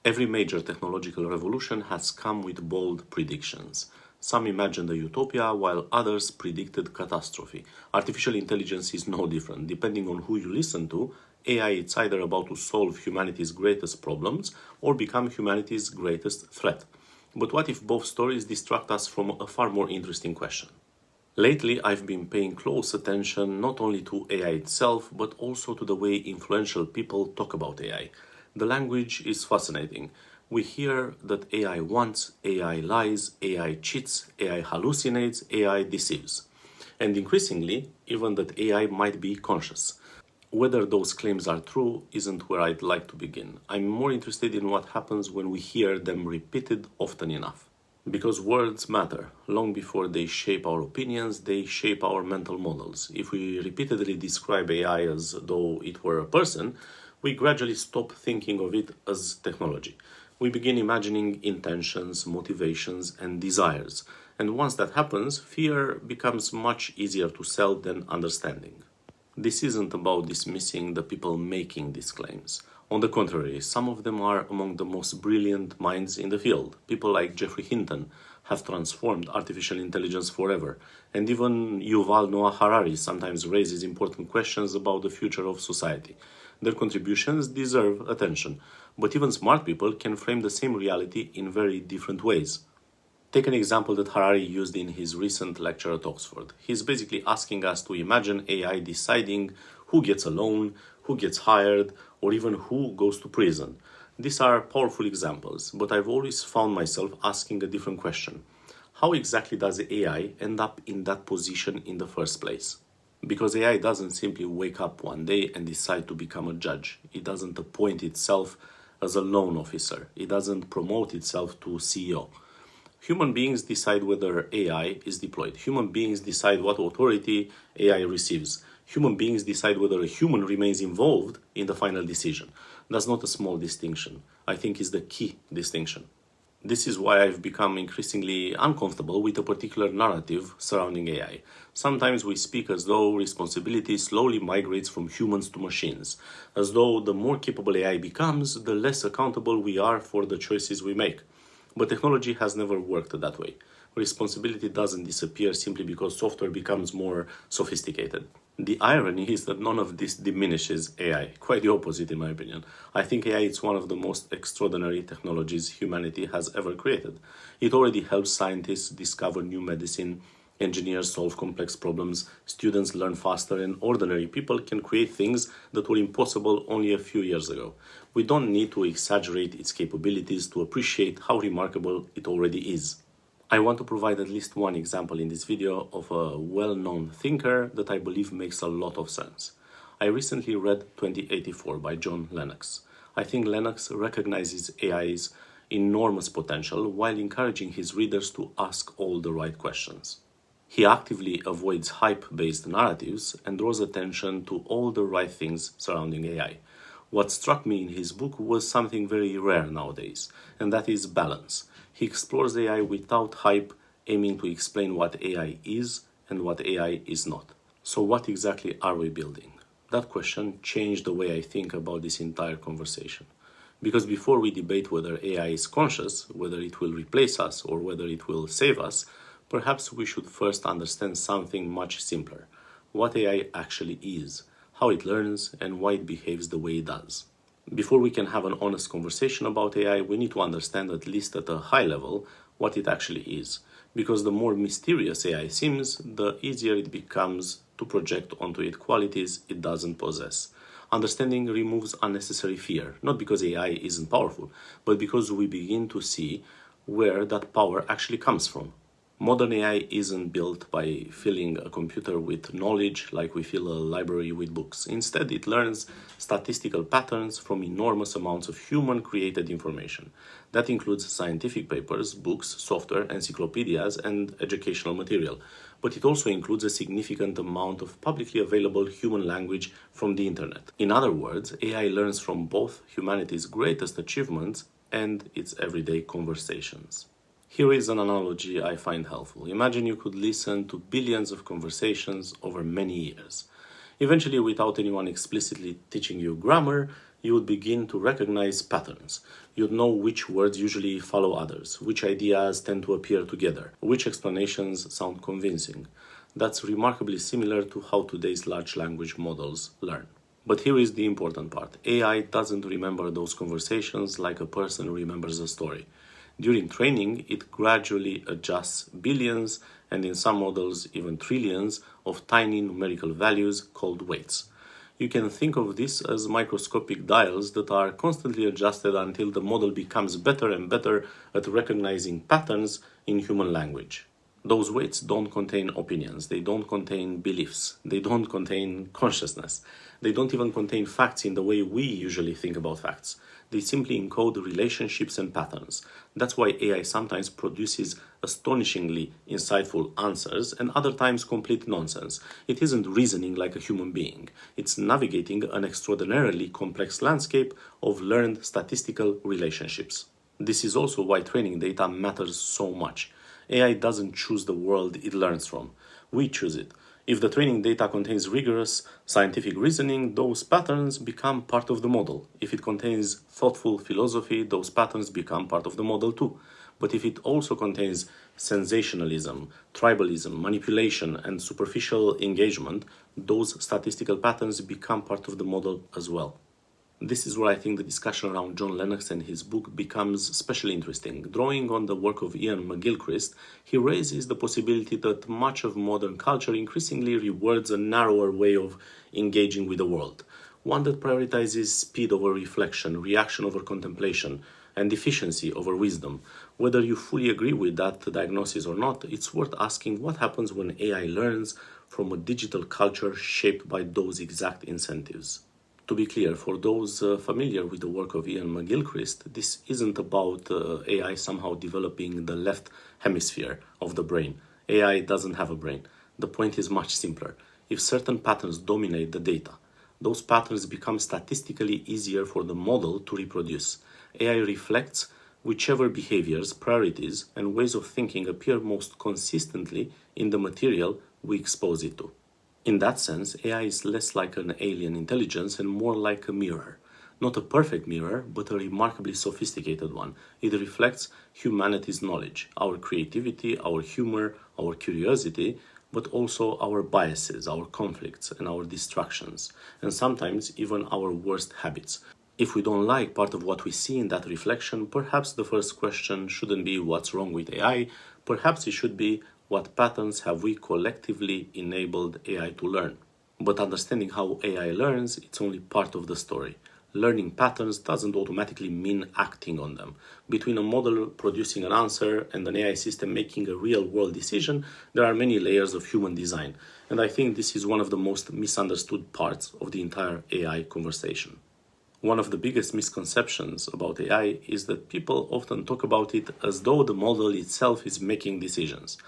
Every major technological revolution has come with bold predictions. Some imagined a utopia, while others predicted catastrophe. Artificial intelligence is no different. Depending on who you listen to, AI is either about to solve humanity's greatest problems or become humanity's greatest threat. But what if both stories distract us from a far more interesting question? Lately, I've been paying close attention not only to AI itself, but also to the way influential people talk about AI. The language is fascinating. We hear that AI wants, AI lies, AI cheats, AI hallucinates, AI deceives. And increasingly, even that AI might be conscious. Whether those claims are true isn't where I'd like to begin. I'm more interested in what happens when we hear them repeated often enough. Because words matter. Long before they shape our opinions, they shape our mental models. If we repeatedly describe AI as though it were a person, we gradually stop thinking of it as technology. We begin imagining intentions, motivations, and desires. And once that happens, fear becomes much easier to sell than understanding. This isn't about dismissing the people making these claims. On the contrary, some of them are among the most brilliant minds in the field. People like Geoffrey Hinton have transformed artificial intelligence forever. And even Yuval Noah Harari sometimes raises important questions about the future of society. Their contributions deserve attention, but even smart people can frame the same reality in very different ways. Take an example that Harari used in his recent lecture at Oxford. He's basically asking us to imagine AI deciding who gets a loan, who gets hired, or even who goes to prison. These are powerful examples, but I've always found myself asking a different question. How exactly does AI end up in that position in the first place? Because AI doesn't simply wake up one day and decide to become a judge. It doesn't appoint itself as a loan officer. It doesn't promote itself to CEO. Human beings decide whether AI is deployed. Human beings decide what authority AI receives. Human beings decide whether a human remains involved in the final decision. That's not a small distinction. I think it's the key distinction. This is why I've become increasingly uncomfortable with a particular narrative surrounding AI. Sometimes we speak as though responsibility slowly migrates from humans to machines, as though the more capable AI becomes, the less accountable we are for the choices we make. But technology has never worked that way. Responsibility doesn't disappear simply because software becomes more sophisticated. The irony is that none of this diminishes AI. Quite the opposite, in my opinion. I think AI is one of the most extraordinary technologies humanity has ever created. It already helps scientists discover new medicine, engineers solve complex problems, students learn faster, and ordinary people can create things that were impossible only a few years ago. We don't need to exaggerate its capabilities to appreciate how remarkable it already is. I want to provide at least one example in this video of a well-known thinker that I believe makes a lot of sense. I recently read 2084 by John Lennox. I think Lennox recognizes AI's enormous potential while encouraging his readers to ask all the right questions. He actively avoids hype-based narratives and draws attention to all the right things surrounding AI. What struck me in his book was something very rare nowadays, and that is balance. He explores AI without hype, aiming to explain what AI is and what AI is not. So what exactly are we building? That question changed the way I think about this entire conversation. Because before we debate whether AI is conscious, whether it will replace us or whether it will save us, perhaps we should first understand something much simpler. What AI actually is, how it learns, and why it behaves the way it does. Before we can have an honest conversation about AI, we need to understand, at least at a high level, what it actually is. Because the more mysterious AI seems, the easier it becomes to project onto it qualities it doesn't possess. Understanding removes unnecessary fear, not because AI isn't powerful, but because we begin to see where that power actually comes from. Modern AI isn't built by filling a computer with knowledge like we fill a library with books. Instead, it learns statistical patterns from enormous amounts of human-created information. That includes scientific papers, books, software, encyclopedias, and educational material. But it also includes a significant amount of publicly available human language from the internet. In other words, AI learns from both humanity's greatest achievements and its everyday conversations. Here is an analogy I find helpful. Imagine you could listen to billions of conversations over many years. Eventually, without anyone explicitly teaching you grammar, you would begin to recognize patterns. You'd know which words usually follow others, which ideas tend to appear together, which explanations sound convincing. That's remarkably similar to how today's large language models learn. But here is the important part. AI doesn't remember those conversations like a person remembers a story. During training, it gradually adjusts billions, and in some models even trillions, of tiny numerical values called weights. You can think of this as microscopic dials that are constantly adjusted until the model becomes better and better at recognizing patterns in human language. Those weights don't contain opinions, they don't contain beliefs, they don't contain consciousness, they don't even contain facts in the way we usually think about facts. They simply encode relationships and patterns. That's why AI sometimes produces astonishingly insightful answers and other times complete nonsense. It isn't reasoning like a human being. It's navigating an extraordinarily complex landscape of learned statistical relationships. This is also why training data matters so much. AI doesn't choose the world it learns from. We choose it. If the training data contains rigorous scientific reasoning, those patterns become part of the model. If it contains thoughtful philosophy, those patterns become part of the model too. But if it also contains sensationalism, tribalism, manipulation, and superficial engagement, those statistical patterns become part of the model as well. This is where I think the discussion around John Lennox and his book becomes especially interesting. Drawing on the work of Iain McGilchrist, he raises the possibility that much of modern culture increasingly rewards a narrower way of engaging with the world, one that prioritizes speed over reflection, reaction over contemplation, and efficiency over wisdom. Whether you fully agree with that diagnosis or not, it's worth asking what happens when AI learns from a digital culture shaped by those exact incentives. To be clear, for those familiar with the work of Iain McGilchrist, this isn't about AI somehow developing the left hemisphere of the brain. AI doesn't have a brain. The point is much simpler. If certain patterns dominate the data, those patterns become statistically easier for the model to reproduce. AI reflects whichever behaviors, priorities, and ways of thinking appear most consistently in the material we expose it to. In that sense, AI is less like an alien intelligence and more like a mirror. Not a perfect mirror, but a remarkably sophisticated one. It reflects humanity's knowledge, our creativity, our humor, our curiosity, but also our biases, our conflicts, and our distractions, and sometimes even our worst habits. If we don't like part of what we see in that reflection, perhaps the first question shouldn't be what's wrong with AI, perhaps it should be what patterns have we collectively enabled AI to learn. But understanding how AI learns, it's only part of the story. Learning patterns doesn't automatically mean acting on them. Between a model producing an answer and an AI system making a real-world decision, there are many layers of human design. And I think this is one of the most misunderstood parts of the entire AI conversation. One of the biggest misconceptions about AI is that people often talk about it as though the model itself is making decisions.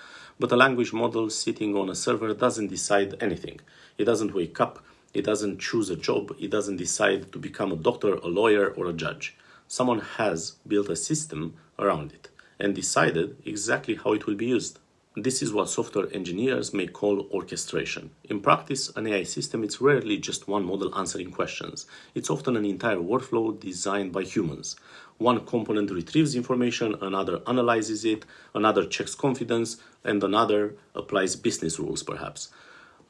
But a language model sitting on a server doesn't decide anything. It doesn't wake up, it doesn't choose a job, it doesn't decide to become a doctor, a lawyer, or a judge. Someone has built a system around it and decided exactly how it will be used. This is what software engineers may call orchestration. In practice, an AI system is rarely just one model answering questions. It's often an entire workflow designed by humans. One component retrieves information, another analyzes it, another checks confidence, and another applies business rules, perhaps.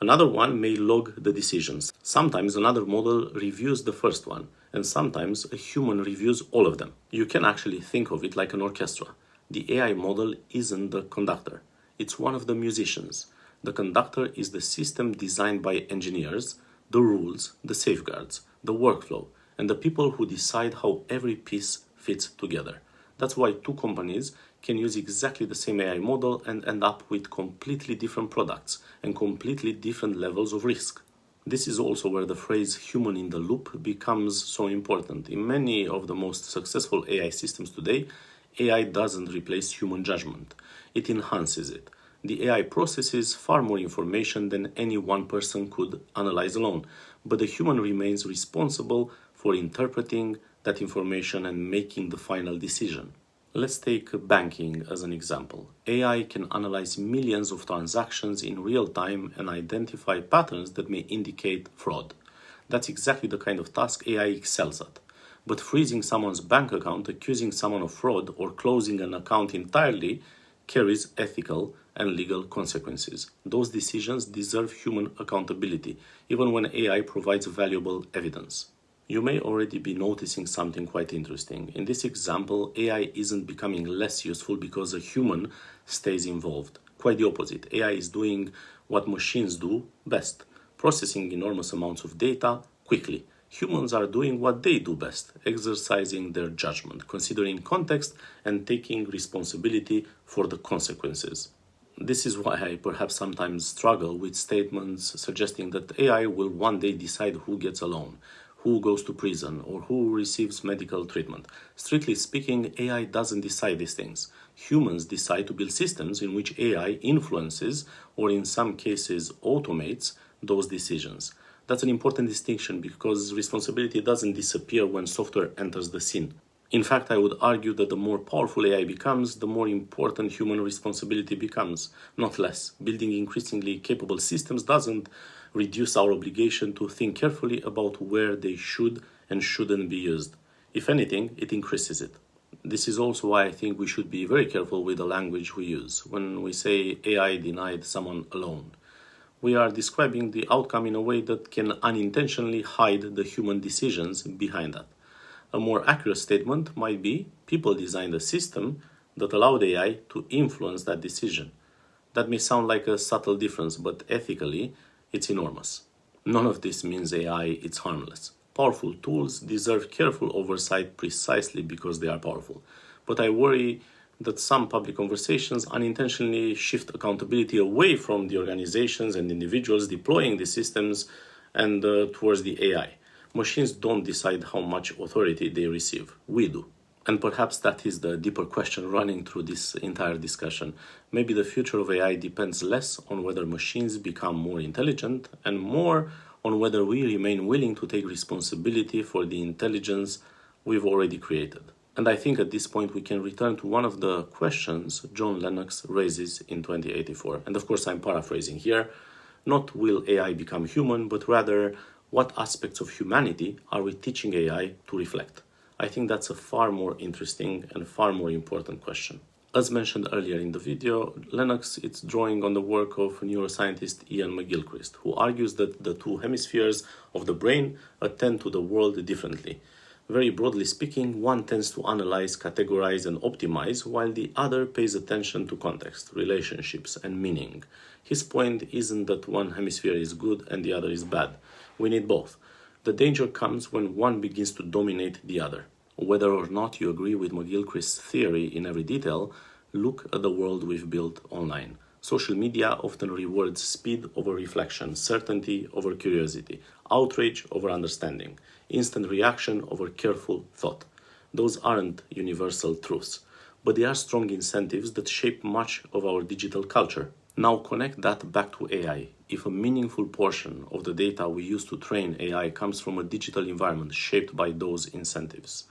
Another one may log the decisions. Sometimes another model reviews the first one, and sometimes a human reviews all of them. You can actually think of it like an orchestra. The AI model isn't the conductor. It's one of the musicians. The conductor is the system designed by engineers, the rules, the safeguards, the workflow, and the people who decide how every piece fits together. That's why two companies can use exactly the same AI model and end up with completely different products and completely different levels of risk. This is also where the phrase human in the loop becomes so important. In many of the most successful AI systems today, AI doesn't replace human judgment. It enhances it. The AI processes far more information than any one person could analyze alone, but the human remains responsible for interpreting that information and making the final decision. Let's take banking as an example. AI can analyze millions of transactions in real time and identify patterns that may indicate fraud. That's exactly the kind of task AI excels at. But freezing someone's bank account, accusing someone of fraud, or closing an account entirely carries ethical and legal consequences. Those decisions deserve human accountability, even when AI provides valuable evidence. You may already be noticing something quite interesting. In this example, AI isn't becoming less useful because a human stays involved. Quite the opposite. AI is doing what machines do best, processing enormous amounts of data quickly. Humans are doing what they do best, exercising their judgment, considering context, and taking responsibility for the consequences. This is why I perhaps sometimes struggle with statements suggesting that AI will one day decide who gets a loan, who goes to prison, or who receives medical treatment. Strictly speaking, AI doesn't decide these things. Humans decide to build systems in which AI influences, or in some cases automates, those decisions. That's an important distinction because responsibility doesn't disappear when software enters the scene. In fact, I would argue that the more powerful AI becomes, the more important human responsibility becomes, not less. Building increasingly capable systems doesn't reduce our obligation to think carefully about where they should and shouldn't be used. If anything, it increases it. This is also why I think we should be very careful with the language we use. When we say AI denied someone a loan, we are describing the outcome in a way that can unintentionally hide the human decisions behind that. A more accurate statement might be people designed a system that allowed AI to influence that decision. That may sound like a subtle difference, but ethically, it's enormous. None of this means AI is harmless. Powerful tools deserve careful oversight precisely because they are powerful. But I worry that some public conversations unintentionally shift accountability away from the organizations and individuals deploying the systems and towards the AI. Machines don't decide how much authority they receive. We do. And perhaps that is the deeper question running through this entire discussion. Maybe the future of AI depends less on whether machines become more intelligent and more on whether we remain willing to take responsibility for the intelligence we've already created. And I think at this point we can return to one of the questions John Lennox raises in 2084. And of course I'm paraphrasing here. Not will AI become human, but rather what aspects of humanity are we teaching AI to reflect? I think that's a far more interesting and far more important question. As mentioned earlier in the video, Lennox is drawing on the work of neuroscientist Iain McGilchrist, who argues that the two hemispheres of the brain attend to the world differently. Very broadly speaking, one tends to analyze, categorize, and optimize, while the other pays attention to context, relationships, and meaning. His point isn't that one hemisphere is good and the other is bad. We need both. The danger comes when one begins to dominate the other. Whether or not you agree with McGilchrist's theory in every detail, look at the world we've built online. Social media often rewards speed over reflection, certainty over curiosity, outrage over understanding, instant reaction over careful thought. Those aren't universal truths, but they are strong incentives that shape much of our digital culture. Now connect that back to AI. If a meaningful portion of the data we use to train AI comes from a digital environment shaped by those incentives,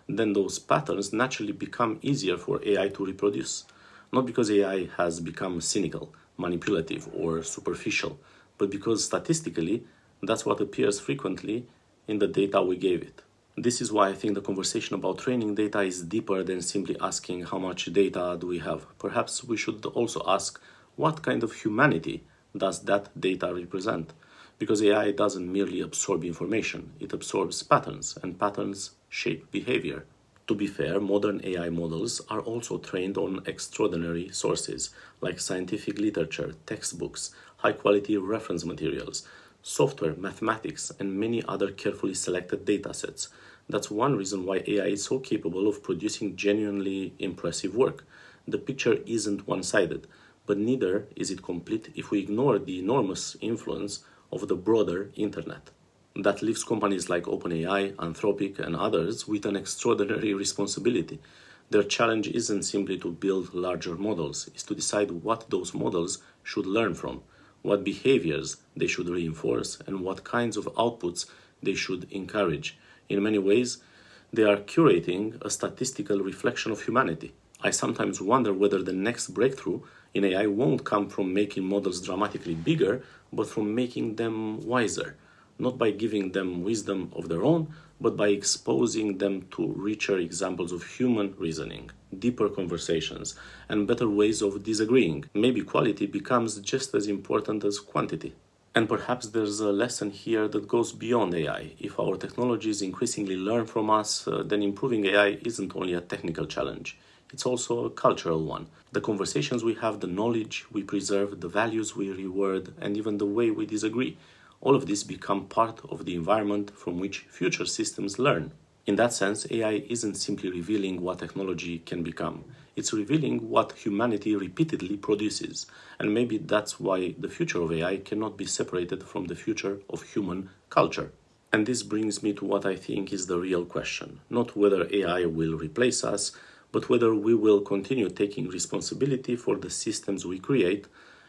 then those patterns naturally become easier for AI to reproduce. Not because AI has become cynical, manipulative, or superficial, but because statistically, that's what appears frequently in the data we gave it. This is why I think the conversation about training data is deeper than simply asking how much data do we have. Perhaps we should also ask what kind of humanity does that data represent? Because AI doesn't merely absorb information, it absorbs patterns, and patterns shape behavior. To be fair, modern AI models are also trained on extraordinary sources like scientific literature, textbooks, high-quality reference materials, software, mathematics, and many other carefully selected datasets. That's one reason why AI is so capable of producing genuinely impressive work. The picture isn't one-sided, but neither is it complete if we ignore the enormous influence of the broader internet. That leaves companies like OpenAI, Anthropic, and others with an extraordinary responsibility. Their challenge isn't simply to build larger models, it's to decide what those models should learn from, what behaviors they should reinforce, and what kinds of outputs they should encourage. In many ways, they are curating a statistical reflection of humanity. I sometimes wonder whether the next breakthrough in AI won't come from making models dramatically bigger, but from making them wiser. not by giving them wisdom of their own, but by exposing them to richer examples of human reasoning, deeper conversations, and better ways of disagreeing. Maybe quality becomes just as important as quantity. And perhaps there's a lesson here that goes beyond AI. If our technologies increasingly learn from us, then improving AI isn't only a technical challenge. It's also a cultural one. The conversations we have, the knowledge we preserve, the values we reward, and even the way we disagree, all of this become part of the environment from which future systems learn. In that sense, AI isn't simply revealing what technology can become. It's revealing what humanity repeatedly produces. And maybe that's why the future of AI cannot be separated from the future of human culture. And this brings me to what I think is the real question. Not whether AI will replace us, but whether we will continue taking responsibility for the systems we create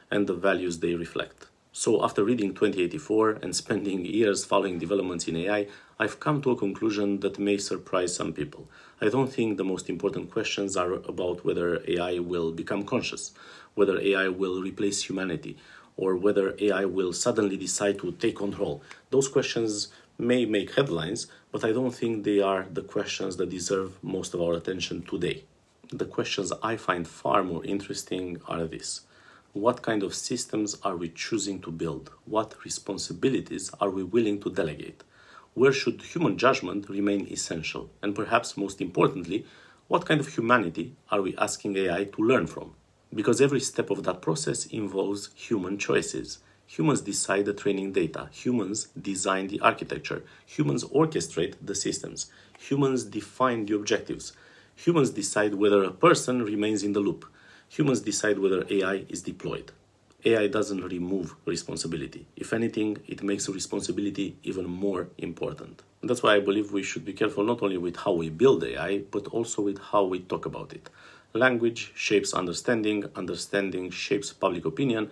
and the values they reflect. So after reading 2084 and spending years following developments in AI, I've come to a conclusion that may surprise some people. I don't think the most important questions are about whether AI will become conscious, whether AI will replace humanity, or whether AI will suddenly decide to take control. Those questions may make headlines, but I don't think they are the questions that deserve most of our attention today. The questions I find far more interesting are this. What kind of systems are we choosing to build? What responsibilities are we willing to delegate? Where should human judgment remain essential? And perhaps most importantly, what kind of humanity are we asking AI to learn from? Because every step of that process involves human choices. Humans decide the training data. Humans design the architecture. Humans orchestrate the systems. Humans define the objectives. Humans decide whether a person remains in the loop. Humans decide whether AI is deployed. AI doesn't remove responsibility. If anything, it makes responsibility even more important. And that's why I believe we should be careful not only with how we build AI, but also with how we talk about it. Language shapes understanding, understanding shapes public opinion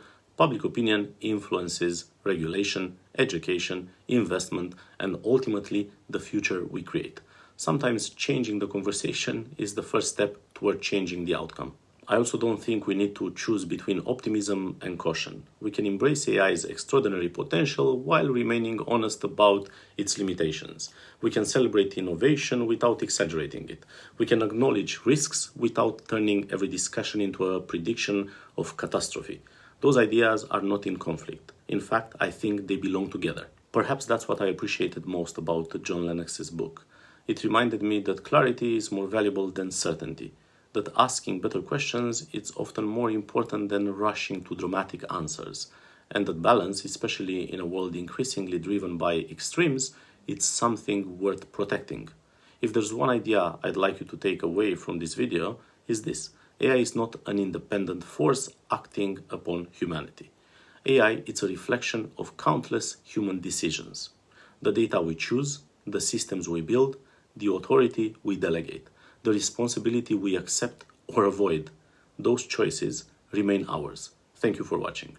influences regulation, education, investment, and ultimately the future we create. Sometimes changing the conversation is the first step toward changing the outcome. I also don't think we need to choose between optimism and caution. We can embrace AI's extraordinary potential while remaining honest about its limitations. We can celebrate innovation without exaggerating it. We can acknowledge risks without turning every discussion into a prediction of catastrophe. Those ideas are not in conflict. In fact, I think they belong together. Perhaps that's what I appreciated most about John Lennox's book. It reminded me that clarity is more valuable than certainty. That asking better questions is often more important than rushing to dramatic answers, and that balance, especially in a world increasingly driven by extremes, it's something worth protecting. If there's one idea I'd like you to take away from this video, is this. AI is not an independent force acting upon humanity. AI is a reflection of countless human decisions. The data we choose, the systems we build, the authority we delegate. The responsibility we accept or avoid, those choices remain ours. Thank you for watching.